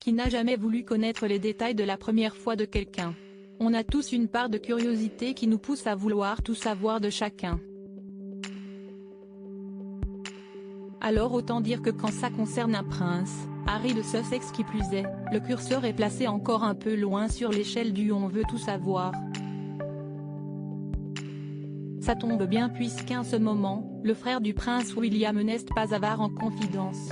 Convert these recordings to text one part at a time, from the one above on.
Qui n'a jamais voulu connaître les détails de la première fois de quelqu'un? On a tous une part de curiosité qui nous pousse à vouloir tout savoir de chacun. Alors autant dire que quand ça concerne un prince, Harry de Sussex qui plus est, le curseur est placé encore un peu loin sur l'échelle du on veut tout savoir. Ça tombe bien puisqu'en ce moment, le frère du prince William n'est pas avare en confidence.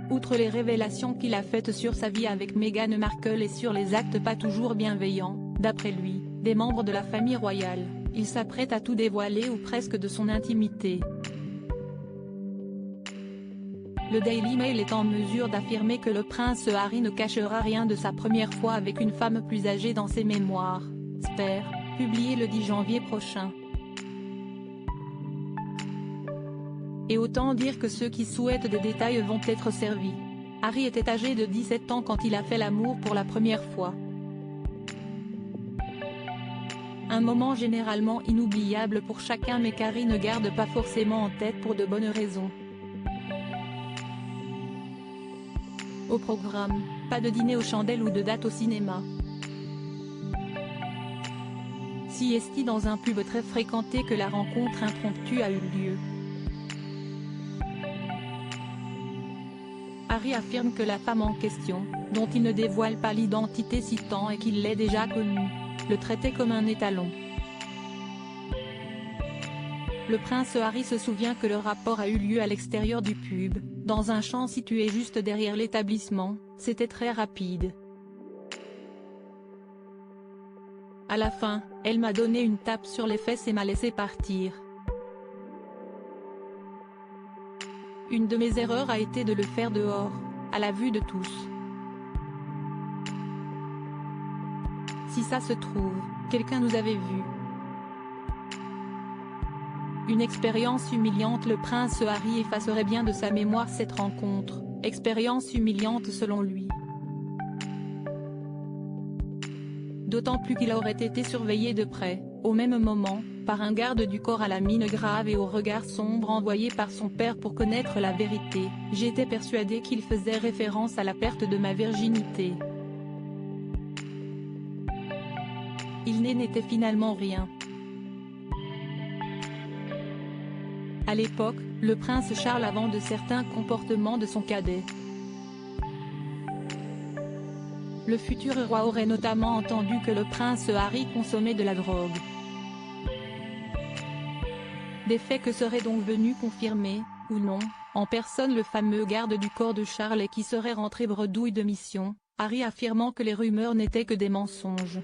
Outre les révélations qu'il a faites sur sa vie avec Meghan Markle et sur les actes pas toujours bienveillants, d'après lui, des membres de la famille royale, il s'apprête à tout dévoiler ou presque de son intimité. Le Daily Mail est en mesure d'affirmer que le prince Harry ne cachera rien de sa première fois avec une femme plus âgée dans ses mémoires, Spare, publié le 10 janvier prochain. Et autant dire que ceux qui souhaitent des détails vont être servis. Harry était âgé de 17 ans quand il a fait l'amour pour la première fois. Un moment généralement inoubliable pour chacun mais qu'Harry ne garde pas forcément en tête pour de bonnes raisons. Au programme, pas de dîner aux chandelles ou de date au cinéma. Sieste dans un pub très fréquenté que la rencontre impromptue a eu lieu. Harry affirme que la femme en question, dont il ne dévoile pas l'identité si tant et qu'il l'ait déjà connue, le traitait comme un étalon. Le prince Harry se souvient que le rapport a eu lieu à l'extérieur du pub, dans un champ situé juste derrière l'établissement, c'était très rapide. À la fin, elle m'a donné une tape sur les fesses et m'a laissé partir. Une de mes erreurs a été de le faire dehors, à la vue de tous. Si ça se trouve, quelqu'un nous avait vus. Une expérience humiliante. Le prince Harry effacerait bien de sa mémoire cette rencontre, expérience humiliante selon lui. D'autant plus qu'il aurait été surveillé de près, au même moment, par un garde du corps à la mine grave et au regard sombre envoyé par son père pour connaître la vérité. J'étais persuadé qu'il faisait référence à la perte de ma virginité. Il n'était finalement rien. À l'époque, le prince Charles avant de certains comportements de son cadet. Le futur roi aurait notamment entendu que le prince Harry consommait de la drogue. Des faits que serait donc venu confirmer, ou non, en personne le fameux garde du corps de Charles et qui serait rentré bredouille de mission, Harry affirmant que les rumeurs n'étaient que des mensonges.